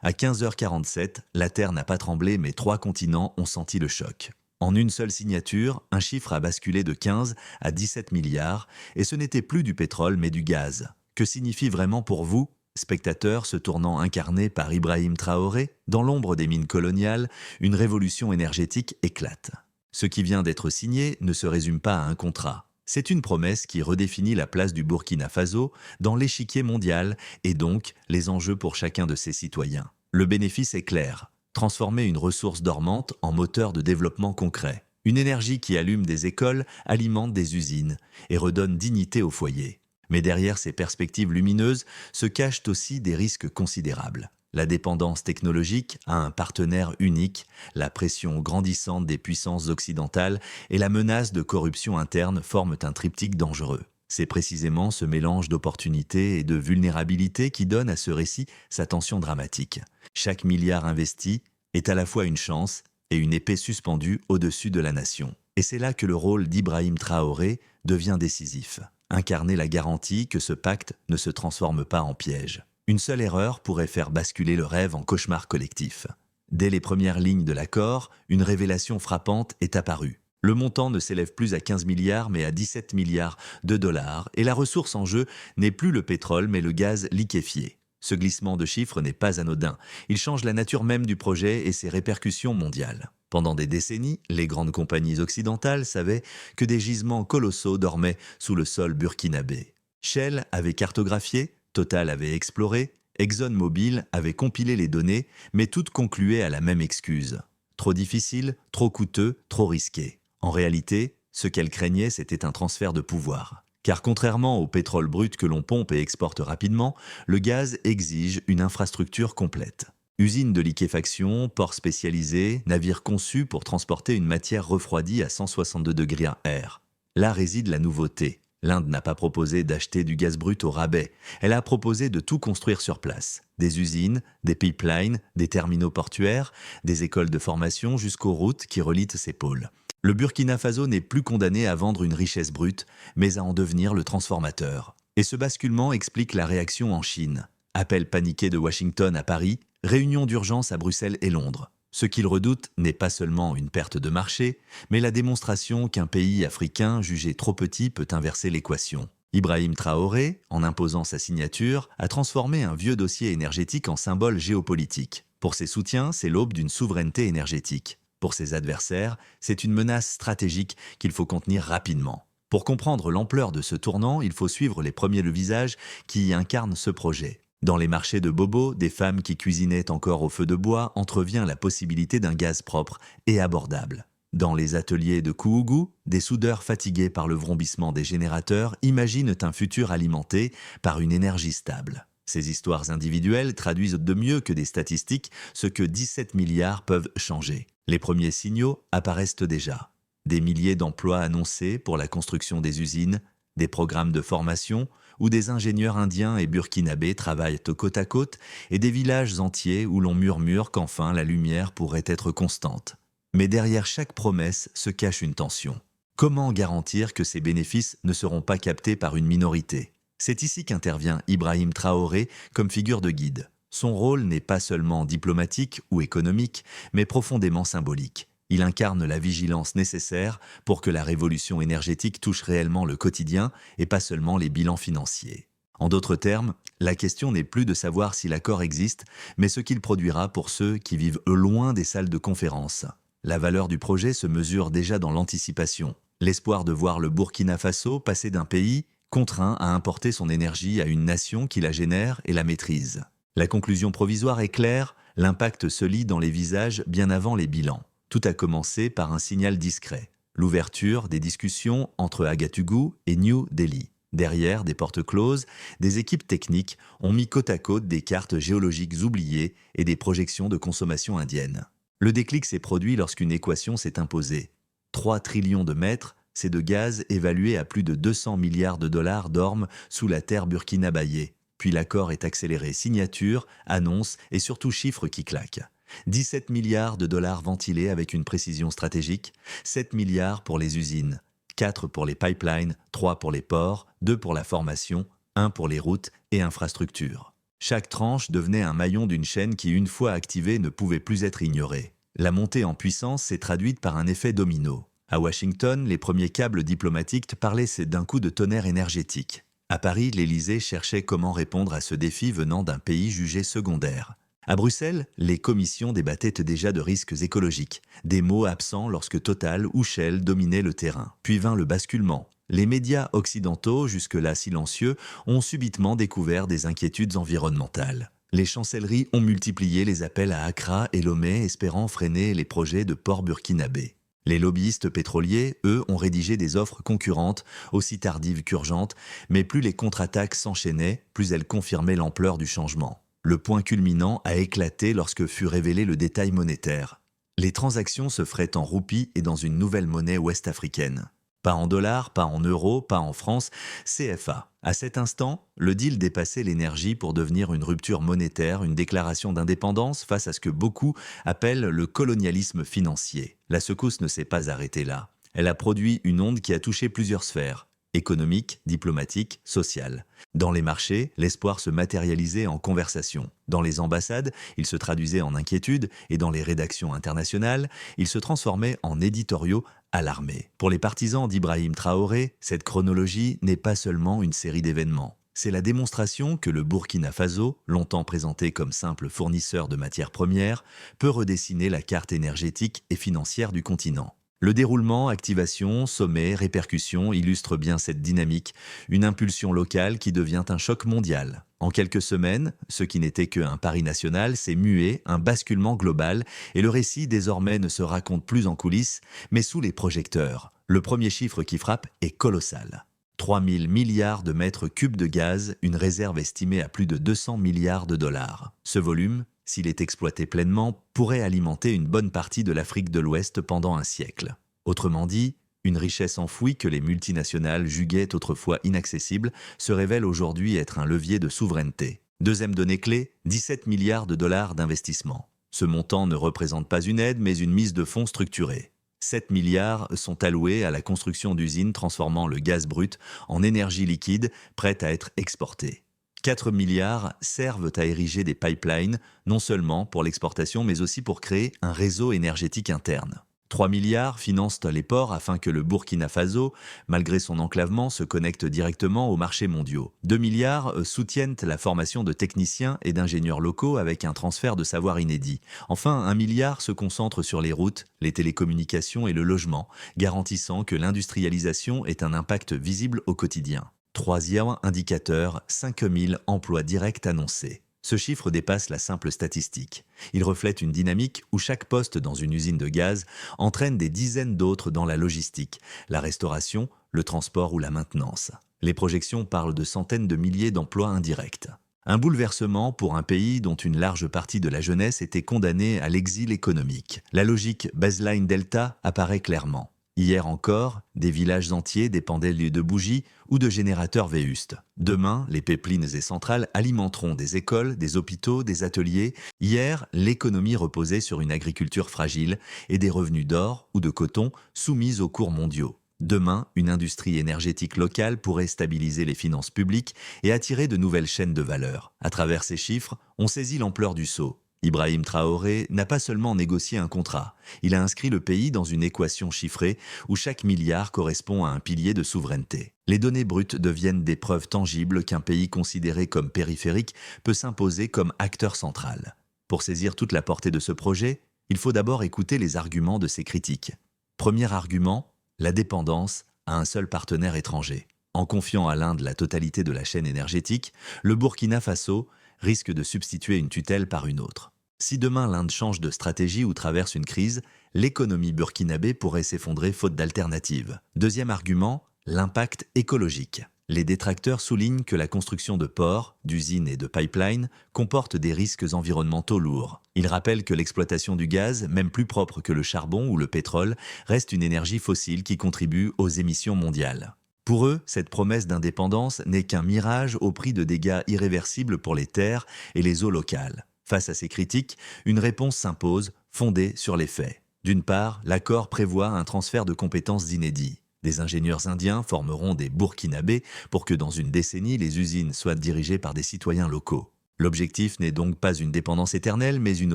À 15h47, la Terre n'a pas tremblé, mais 3 continents ont senti le choc. En une seule signature, un chiffre a basculé de 15 à 17 milliards, et ce n'était plus du pétrole mais du gaz. Que signifie vraiment pour vous, spectateurs se tournant incarné par Ibrahim Traoré, dans l'ombre des mines coloniales, une révolution énergétique éclate. Ce qui vient d'être signé ne se résume pas à un contrat. C'est une promesse qui redéfinit la place du Burkina Faso dans l'échiquier mondial et donc les enjeux pour chacun de ses citoyens. Le bénéfice est clair. Transformer une ressource dormante en moteur de développement concret. Une énergie qui allume des écoles, alimente des usines et redonne dignité au foyer. Mais derrière ces perspectives lumineuses se cachent aussi des risques considérables. La dépendance technologique à un partenaire unique, la pression grandissante des puissances occidentales et la menace de corruption interne forment un triptyque dangereux. C'est précisément ce mélange d'opportunités et de vulnérabilité qui donne à ce récit sa tension dramatique. Chaque milliard investi est à la fois une chance et une épée suspendue au-dessus de la nation. Et c'est là que le rôle d'Ibrahim Traoré devient décisif. Incarner la garantie que ce pacte ne se transforme pas en piège. Une seule erreur pourrait faire basculer le rêve en cauchemar collectif. Dès les premières lignes de l'accord, une révélation frappante est apparue. Le montant ne s'élève plus à 15 milliards mais à 17 milliards de dollars et la ressource en jeu n'est plus le pétrole mais le gaz liquéfié. Ce glissement de chiffres n'est pas anodin. Il change la nature même du projet et ses répercussions mondiales. Pendant des décennies, les grandes compagnies occidentales savaient que des gisements colossaux dormaient sous le sol burkinabé. Shell avait cartographié, Total avait exploré, ExxonMobil avait compilé les données, mais toutes concluaient à la même excuse. Trop difficile, trop coûteux, trop risqué. En réalité, ce qu'elles craignaient, c'était un transfert de pouvoir. Car contrairement au pétrole brut que l'on pompe et exporte rapidement, le gaz exige une infrastructure complète. Usines de liquéfaction, ports spécialisés, navires conçus pour transporter une matière refroidie à 162 degrés R. Là réside la nouveauté. L'Inde n'a pas proposé d'acheter du gaz brut au rabais. Elle a proposé de tout construire sur place. Des usines, des pipelines, des terminaux portuaires, des écoles de formation jusqu'aux routes qui relient ces pôles. Le Burkina Faso n'est plus condamné à vendre une richesse brute, mais à en devenir le transformateur. Et ce basculement explique la réaction en Chine. Appel paniqué de Washington à Paris, réunion d'urgence à Bruxelles et Londres. Ce qu'il redoute n'est pas seulement une perte de marché, mais la démonstration qu'un pays africain jugé trop petit peut inverser l'équation. Ibrahim Traoré, en imposant sa signature, a transformé un vieux dossier énergétique en symbole géopolitique. Pour ses soutiens, c'est l'aube d'une souveraineté énergétique. Pour ses adversaires, c'est une menace stratégique qu'il faut contenir rapidement. Pour comprendre l'ampleur de ce tournant, il faut suivre les premiers visages qui incarnent ce projet. Dans les marchés de Bobo, des femmes qui cuisinaient encore au feu de bois entrevient la possibilité d'un gaz propre et abordable. Dans les ateliers de Kouougou, des soudeurs fatigués par le vrombissement des générateurs imaginent un futur alimenté par une énergie stable. Ces histoires individuelles traduisent de mieux que des statistiques ce que 17 milliards peuvent changer. Les premiers signaux apparaissent déjà. Des milliers d'emplois annoncés pour la construction des usines, des programmes de formation où des ingénieurs indiens et burkinabés travaillent au côte à côte et des villages entiers où l'on murmure qu'enfin la lumière pourrait être constante. Mais derrière chaque promesse se cache une tension. Comment garantir que ces bénéfices ne seront pas captés par une minorité ? C'est ici qu'intervient Ibrahim Traoré comme figure de guide. Son rôle n'est pas seulement diplomatique ou économique, mais profondément symbolique. Il incarne la vigilance nécessaire pour que la révolution énergétique touche réellement le quotidien et pas seulement les bilans financiers. En d'autres termes, la question n'est plus de savoir si l'accord existe, mais ce qu'il produira pour ceux qui vivent loin des salles de conférence. La valeur du projet se mesure déjà dans l'anticipation. L'espoir de voir le Burkina Faso passer d'un pays contraint à importer son énergie à une nation qui la génère et la maîtrise. La conclusion provisoire est claire, l'impact se lit dans les visages bien avant les bilans. Tout a commencé par un signal discret, l'ouverture des discussions entre Ouagadougou et New Delhi. Derrière des portes closes, des équipes techniques ont mis côte à côte des cartes géologiques oubliées et des projections de consommation indienne. Le déclic s'est produit lorsqu'une équation s'est imposée. 3 trillions de mètres, c'est de gaz évalué à plus de 200 milliards de dollars dorment sous la terre burkinabéiée. Puis l'accord est accéléré, signature, annonce et surtout chiffres qui claquent. 17 milliards de dollars ventilés avec une précision stratégique, 7 milliards pour les usines, 4 pour les pipelines, 3 pour les ports, 2 pour la formation, 1 pour les routes et infrastructures. Chaque tranche devenait un maillon d'une chaîne qui, une fois activée, ne pouvait plus être ignorée. La montée en puissance s'est traduite par un effet domino. À Washington, les premiers câbles diplomatiques parlaient d'un coup de tonnerre énergétique. À Paris, l'Élysée cherchait comment répondre à ce défi venant d'un pays jugé secondaire. À Bruxelles, les commissions débattaient déjà de risques écologiques, des mots absents lorsque Total ou Shell dominaient le terrain. Puis vint le basculement. Les médias occidentaux, jusque-là silencieux, ont subitement découvert des inquiétudes environnementales. Les chancelleries ont multiplié les appels à Accra et Lomé espérant freiner les projets de port burkinabé. Les lobbyistes pétroliers, eux, ont rédigé des offres concurrentes, aussi tardives qu'urgentes, mais plus les contre-attaques s'enchaînaient, plus elles confirmaient l'ampleur du changement. Le point culminant a éclaté lorsque fut révélé le détail monétaire. Les transactions se feraient en roupies et dans une nouvelle monnaie ouest-africaine. Pas en dollars, pas en euros, pas en France, CFA. À cet instant, le deal dépassait l'énergie pour devenir une rupture monétaire, une déclaration d'indépendance face à ce que beaucoup appellent le colonialisme financier. La secousse ne s'est pas arrêtée là. Elle a produit une onde qui a touché plusieurs sphères. Économique, diplomatique, sociale. Dans les marchés, l'espoir se matérialisait en conversation. Dans les ambassades, il se traduisait en inquiétude et dans les rédactions internationales, il se transformait en éditoriaux alarmés. Pour les partisans d'Ibrahim Traoré, cette chronologie n'est pas seulement une série d'événements. C'est la démonstration que le Burkina Faso, longtemps présenté comme simple fournisseur de matières premières, peut redessiner la carte énergétique et financière du continent. Le déroulement, activation, sommet, répercussion illustrent bien cette dynamique, une impulsion locale qui devient un choc mondial. En quelques semaines, ce qui n'était qu'un pari national s'est mué, un basculement global, et le récit désormais ne se raconte plus en coulisses, mais sous les projecteurs. Le premier chiffre qui frappe est colossal. 3 000 milliards de mètres cubes de gaz, une réserve estimée à plus de 200 milliards de dollars. Ce volume, s'il est exploité pleinement, pourrait alimenter une bonne partie de l'Afrique de l'Ouest pendant un siècle. Autrement dit, une richesse enfouie que les multinationales juguaient autrefois inaccessible se révèle aujourd'hui être un levier de souveraineté. Deuxième donnée clé, 17 milliards de dollars d'investissement. Ce montant ne représente pas une aide, mais une mise de fonds structurée. 7 milliards sont alloués à la construction d'usines transformant le gaz brut en énergie liquide prête à être exportée. 4 milliards servent à ériger des pipelines, non seulement pour l'exportation, mais aussi pour créer un réseau énergétique interne. 3 milliards financent les ports afin que le Burkina Faso, malgré son enclavement, se connecte directement aux marchés mondiaux. 2 milliards soutiennent la formation de techniciens et d'ingénieurs locaux avec un transfert de savoir inédit. Enfin, 1 milliard se concentre sur les routes, les télécommunications et le logement, garantissant que l'industrialisation ait un impact visible au quotidien. Troisième indicateur, 5 000 emplois directs annoncés. Ce chiffre dépasse la simple statistique. Il reflète une dynamique où chaque poste dans une usine de gaz entraîne des dizaines d'autres dans la logistique, la restauration, le transport ou la maintenance. Les projections parlent de centaines de milliers d'emplois indirects. Un bouleversement pour un pays dont une large partie de la jeunesse était condamnée à l'exil économique. La logique baseline delta apparaît clairement. Hier encore, des villages entiers dépendaient de bougies ou de générateurs vétustes. Demain, les pipelines et centrales alimenteront des écoles, des hôpitaux, des ateliers. Hier, l'économie reposait sur une agriculture fragile et des revenus d'or ou de coton soumis aux cours mondiaux. Demain, une industrie énergétique locale pourrait stabiliser les finances publiques et attirer de nouvelles chaînes de valeur. À travers ces chiffres, on saisit l'ampleur du saut. Ibrahim Traoré n'a pas seulement négocié un contrat, il a inscrit le pays dans une équation chiffrée où chaque milliard correspond à un pilier de souveraineté. Les données brutes deviennent des preuves tangibles qu'un pays considéré comme périphérique peut s'imposer comme acteur central. Pour saisir toute la portée de ce projet, il faut d'abord écouter les arguments de ses critiques. Premier argument, la dépendance à un seul partenaire étranger. En confiant à l'Inde la totalité de la chaîne énergétique, le Burkina Faso risque de substituer une tutelle par une autre. Si demain l'Inde change de stratégie ou traverse une crise, l'économie burkinabé pourrait s'effondrer faute d'alternative. Deuxième argument, l'impact écologique. Les détracteurs soulignent que la construction de ports, d'usines et de pipelines comporte des risques environnementaux lourds. Ils rappellent que l'exploitation du gaz, même plus propre que le charbon ou le pétrole, reste une énergie fossile qui contribue aux émissions mondiales. Pour eux, cette promesse d'indépendance n'est qu'un mirage au prix de dégâts irréversibles pour les terres et les eaux locales. Face à ces critiques, une réponse s'impose, fondée sur les faits. D'une part, l'accord prévoit un transfert de compétences inédit. Des ingénieurs indiens formeront des Burkinabés pour que dans une décennie, les usines soient dirigées par des citoyens locaux. L'objectif n'est donc pas une dépendance éternelle, mais une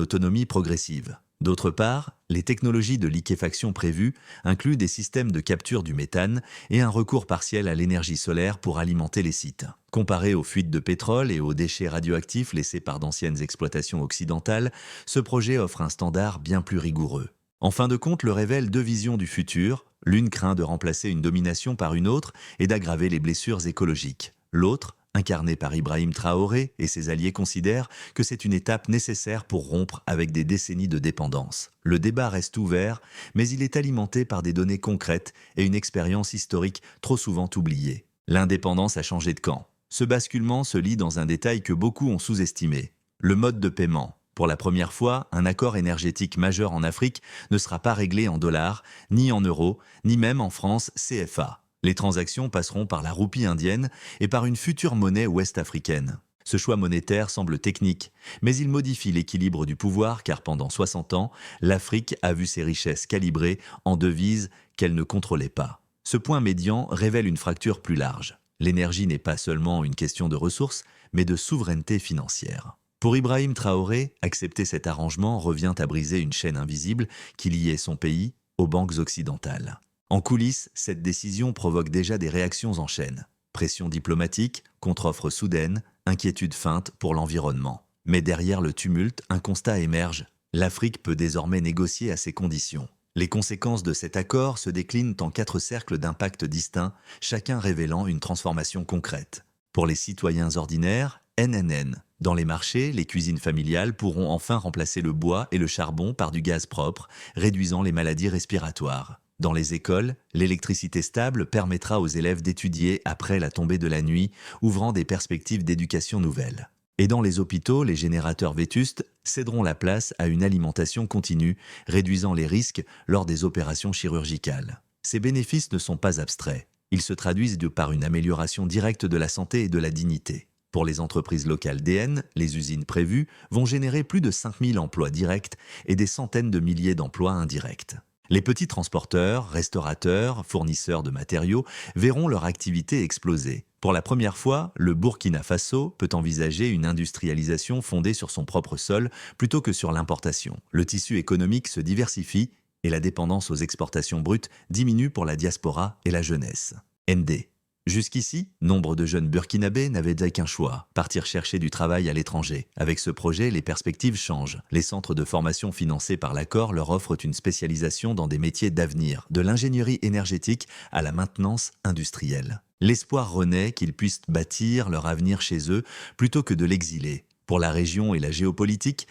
autonomie progressive. D'autre part, les technologies de liquéfaction prévues incluent des systèmes de capture du méthane et un recours partiel à l'énergie solaire pour alimenter les sites. Comparé aux fuites de pétrole et aux déchets radioactifs laissés par d'anciennes exploitations occidentales, ce projet offre un standard bien plus rigoureux. En fin de compte, le révèle deux visions du futur. L'une craint de remplacer une domination par une autre et d'aggraver les blessures écologiques. L'autre, incarné par Ibrahim Traoré et ses alliés, considèrent que c'est une étape nécessaire pour rompre avec des décennies de dépendance. Le débat reste ouvert, mais il est alimenté par des données concrètes et une expérience historique trop souvent oubliée. L'indépendance a changé de camp. Ce basculement se lit dans un détail que beaucoup ont sous-estimé. Le mode de paiement. Pour la première fois, un accord énergétique majeur en Afrique ne sera pas réglé en dollars, ni en euros, ni même en France CFA. Les transactions passeront par la roupie indienne et par une future monnaie ouest-africaine. Ce choix monétaire semble technique, mais il modifie l'équilibre du pouvoir car pendant 60 ans, l'Afrique a vu ses richesses calibrées en devises qu'elle ne contrôlait pas. Ce point médian révèle une fracture plus large. L'énergie n'est pas seulement une question de ressources, mais de souveraineté financière. Pour Ibrahim Traoré, accepter cet arrangement revient à briser une chaîne invisible qui liait son pays aux banques occidentales. En coulisses, cette décision provoque déjà des réactions en chaîne. Pression diplomatique, contre-offre soudaine, inquiétude feinte pour l'environnement. Mais derrière le tumulte, un constat émerge. L'Afrique peut désormais négocier à ses conditions. Les conséquences de cet accord se déclinent en 4 cercles d'impact distincts, chacun révélant une transformation concrète. Pour les citoyens ordinaires, NNN. Dans les marchés, les cuisines familiales pourront enfin remplacer le bois et le charbon par du gaz propre, réduisant les maladies respiratoires. Dans les écoles, l'électricité stable permettra aux élèves d'étudier après la tombée de la nuit, ouvrant des perspectives d'éducation nouvelles. Et dans les hôpitaux, les générateurs vétustes céderont la place à une alimentation continue, réduisant les risques lors des opérations chirurgicales. Ces bénéfices ne sont pas abstraits. Ils se traduisent par une amélioration directe de la santé et de la dignité. Pour les entreprises locales DN, les usines prévues vont générer plus de 5000 emplois directs et des centaines de milliers d'emplois indirects. Les petits transporteurs, restaurateurs, fournisseurs de matériaux verront leur activité exploser. Pour la première fois, le Burkina Faso peut envisager une industrialisation fondée sur son propre sol plutôt que sur l'importation. Le tissu économique se diversifie et la dépendance aux exportations brutes diminue pour la diaspora et la jeunesse. ND. Jusqu'ici, nombre de jeunes burkinabés n'avaient qu'un choix, partir chercher du travail à l'étranger. Avec ce projet, les perspectives changent. Les centres de formation financés par l'accord leur offrent une spécialisation dans des métiers d'avenir, de l'ingénierie énergétique à la maintenance industrielle. L'espoir renaît qu'ils puissent bâtir leur avenir chez eux plutôt que de l'exiler. Pour la région et la géopolitique,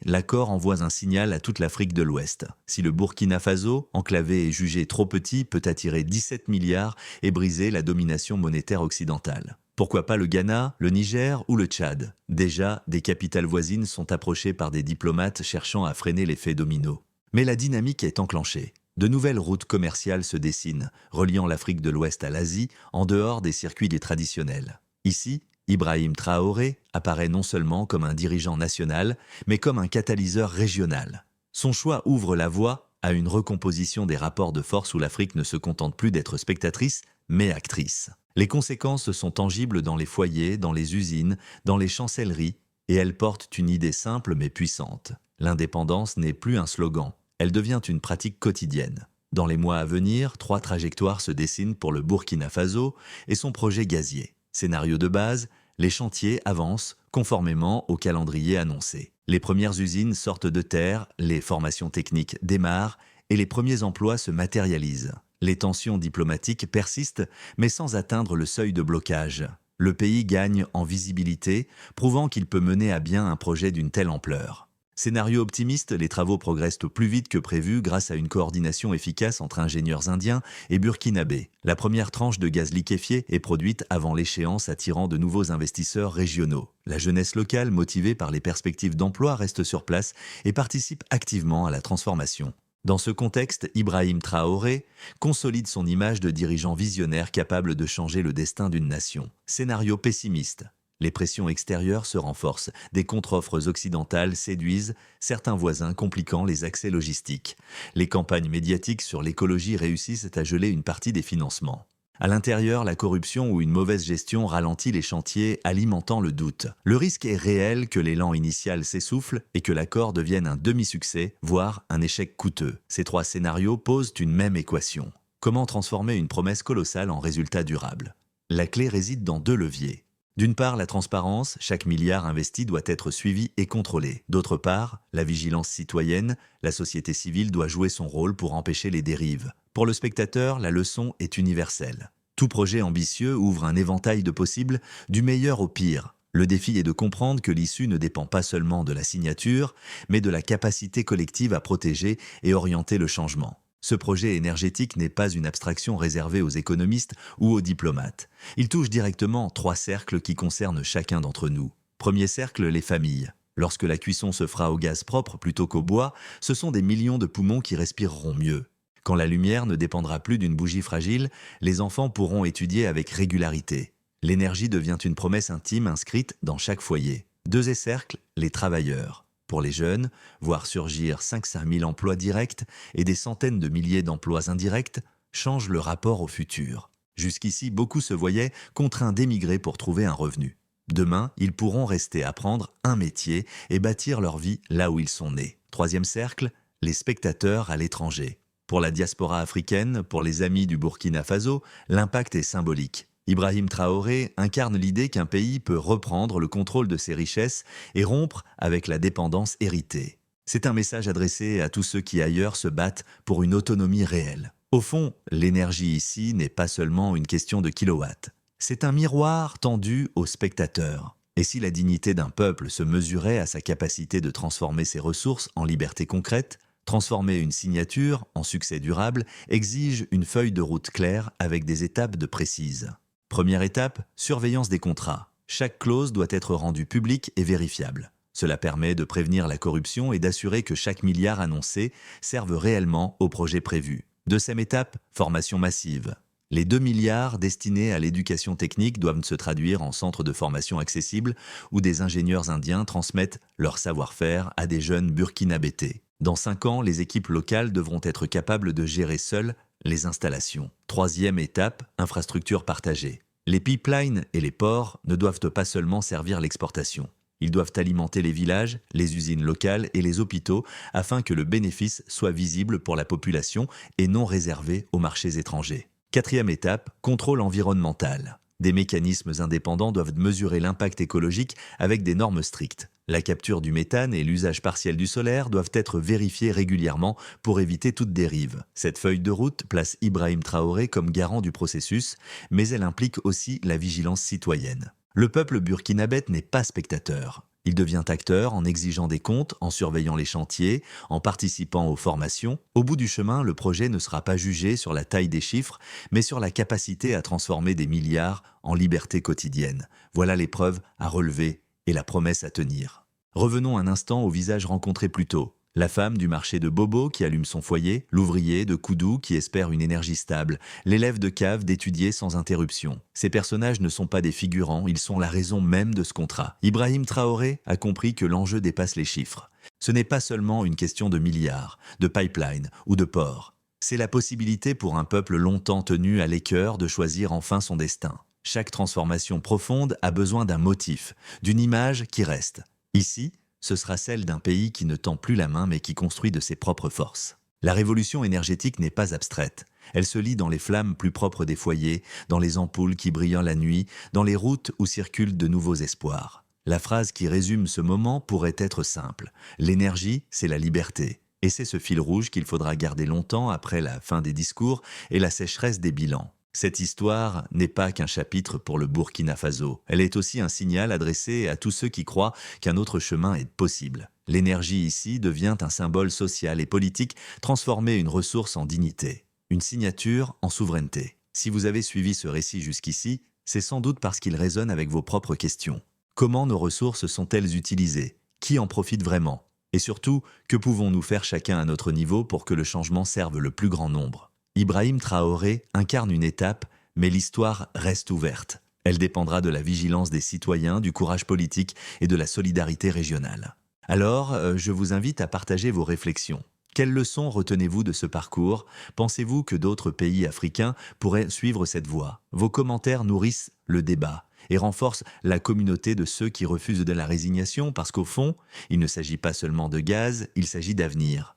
l'accord envoie un signal à toute l'Afrique de l'Ouest. Si le Burkina Faso, enclavé et jugé trop petit, peut attirer 17 milliards et briser la domination monétaire occidentale. Pourquoi pas le Ghana, le Niger ou le Tchad? Déjà, des capitales voisines sont approchées par des diplomates cherchant à freiner l'effet domino. Mais la dynamique est enclenchée. De nouvelles routes commerciales se dessinent, reliant l'Afrique de l'Ouest à l'Asie, en dehors des circuits traditionnels. Ici, Ibrahim Traoré apparaît non seulement comme un dirigeant national, mais comme un catalyseur régional. Son choix ouvre la voie à une recomposition des rapports de force où l'Afrique ne se contente plus d'être spectatrice, mais actrice. Les conséquences sont tangibles dans les foyers, dans les usines, dans les chancelleries, et elles portent une idée simple mais puissante. L'indépendance n'est plus un slogan, elle devient une pratique quotidienne. Dans les mois à venir, 3 trajectoires se dessinent pour le Burkina Faso et son projet gazier. Scénario de base, les chantiers avancent conformément au calendrier annoncé. Les premières usines sortent de terre, les formations techniques démarrent et les premiers emplois se matérialisent. Les tensions diplomatiques persistent, mais sans atteindre le seuil de blocage. Le pays gagne en visibilité, prouvant qu'il peut mener à bien un projet d'une telle ampleur. Scénario optimiste, les travaux progressent plus vite que prévu grâce à une coordination efficace entre ingénieurs indiens et burkinabés. La première tranche de gaz liquéfié est produite avant l'échéance, attirant de nouveaux investisseurs régionaux. La jeunesse locale, motivée par les perspectives d'emploi, reste sur place et participe activement à la transformation. Dans ce contexte, Ibrahim Traoré consolide son image de dirigeant visionnaire capable de changer le destin d'une nation. Scénario pessimiste. Les pressions extérieures se renforcent, des contre-offres occidentales séduisent, certains voisins compliquant les accès logistiques. Les campagnes médiatiques sur l'écologie réussissent à geler une partie des financements. À l'intérieur, la corruption ou une mauvaise gestion ralentit les chantiers, alimentant le doute. Le risque est réel que l'élan initial s'essouffle et que l'accord devienne un demi-succès, voire un échec coûteux. Ces 3 scénarios posent une même équation. Comment transformer une promesse colossale en résultat durable? La clé réside dans 2 leviers. D'une part, la transparence, chaque milliard investi doit être suivi et contrôlé. D'autre part, la vigilance citoyenne, la société civile doit jouer son rôle pour empêcher les dérives. Pour le spectateur, la leçon est universelle. Tout projet ambitieux ouvre un éventail de possibles, du meilleur au pire. Le défi est de comprendre que l'issue ne dépend pas seulement de la signature, mais de la capacité collective à protéger et orienter le changement. Ce projet énergétique n'est pas une abstraction réservée aux économistes ou aux diplomates. Il touche directement 3 cercles qui concernent chacun d'entre nous. Premier cercle, les familles. Lorsque la cuisson se fera au gaz propre plutôt qu'au bois, ce sont des millions de poumons qui respireront mieux. Quand la lumière ne dépendra plus d'une bougie fragile, les enfants pourront étudier avec régularité. L'énergie devient une promesse intime inscrite dans chaque foyer. Deuxième cercle, les travailleurs. Pour les jeunes, voir surgir 500 000 emplois directs et des centaines de milliers d'emplois indirects change le rapport au futur. Jusqu'ici, beaucoup se voyaient contraints d'émigrer pour trouver un revenu. Demain, ils pourront rester apprendre un métier et bâtir leur vie là où ils sont nés. Troisième cercle, les spectateurs à l'étranger. Pour la diaspora africaine, pour les amis du Burkina Faso, l'impact est symbolique. Ibrahim Traoré incarne l'idée qu'un pays peut reprendre le contrôle de ses richesses et rompre avec la dépendance héritée. C'est un message adressé à tous ceux qui ailleurs se battent pour une autonomie réelle. Au fond, l'énergie ici n'est pas seulement une question de kilowatts. C'est un miroir tendu aux spectateurs. Et si la dignité d'un peuple se mesurait à sa capacité de transformer ses ressources en liberté concrète, transformer une signature en succès durable exige une feuille de route claire avec des étapes précises. Première étape, surveillance des contrats. Chaque clause doit être rendue publique et vérifiable. Cela permet de prévenir la corruption et d'assurer que chaque milliard annoncé serve réellement au projet prévu. Deuxième étape, formation massive. Les 2 milliards destinés à l'éducation technique doivent se traduire en centres de formation accessibles où des ingénieurs indiens transmettent leur savoir-faire à des jeunes burkinabétais. Dans 5 ans, les équipes locales devront être capables de gérer seules les installations. Troisième étape, infrastructure partagée. Les pipelines et les ports ne doivent pas seulement servir l'exportation. Ils doivent alimenter les villages, les usines locales et les hôpitaux afin que le bénéfice soit visible pour la population et non réservé aux marchés étrangers. Quatrième étape, contrôle environnemental. Des mécanismes indépendants doivent mesurer l'impact écologique avec des normes strictes. La capture du méthane et l'usage partiel du solaire doivent être vérifiés régulièrement pour éviter toute dérive. Cette feuille de route place Ibrahim Traoré comme garant du processus, mais elle implique aussi la vigilance citoyenne. Le peuple burkinabé n'est pas spectateur. Il devient acteur en exigeant des comptes, en surveillant les chantiers, en participant aux formations. Au bout du chemin, le projet ne sera pas jugé sur la taille des chiffres, mais sur la capacité à transformer des milliards en liberté quotidienne. Voilà l'épreuve à relever et la promesse à tenir. Revenons un instant au visage rencontré plus tôt. La femme du marché de Bobo qui allume son foyer, l'ouvrier de Koudou qui espère une énergie stable, l'élève de cave d'étudier sans interruption. Ces personnages ne sont pas des figurants, ils sont la raison même de ce contrat. Ibrahim Traoré a compris que l'enjeu dépasse les chiffres. Ce n'est pas seulement une question de milliards, de pipeline ou de ports. C'est la possibilité pour un peuple longtemps tenu à l'écœur de choisir enfin son destin. Chaque transformation profonde a besoin d'un motif, d'une image qui reste. Ici, ce sera celle d'un pays qui ne tend plus la main mais qui construit de ses propres forces. La révolution énergétique n'est pas abstraite. Elle se lit dans les flammes plus propres des foyers, dans les ampoules qui brillent la nuit, dans les routes où circulent de nouveaux espoirs. La phrase qui résume ce moment pourrait être simple. L'énergie, c'est la liberté. Et c'est ce fil rouge qu'il faudra garder longtemps après la fin des discours et la sécheresse des bilans. Cette histoire n'est pas qu'un chapitre pour le Burkina Faso. Elle est aussi un signal adressé à tous ceux qui croient qu'un autre chemin est possible. L'énergie ici devient un symbole social et politique, transformer une ressource en dignité, une signature en souveraineté. Si vous avez suivi ce récit jusqu'ici, c'est sans doute parce qu'il résonne avec vos propres questions. Comment nos ressources sont-elles utilisées? Qui en profite vraiment? Et surtout, que pouvons-nous faire chacun à notre niveau pour que le changement serve le plus grand nombre? Ibrahim Traoré incarne une étape, mais l'histoire reste ouverte. Elle dépendra de la vigilance des citoyens, du courage politique et de la solidarité régionale. Alors, je vous invite à partager vos réflexions. Quelles leçons retenez-vous de ce parcours? Pensez-vous que d'autres pays africains pourraient suivre cette voie? Vos commentaires nourrissent le débat et renforcent la communauté de ceux qui refusent de la résignation parce qu'au fond, il ne s'agit pas seulement de gaz, il s'agit d'avenir.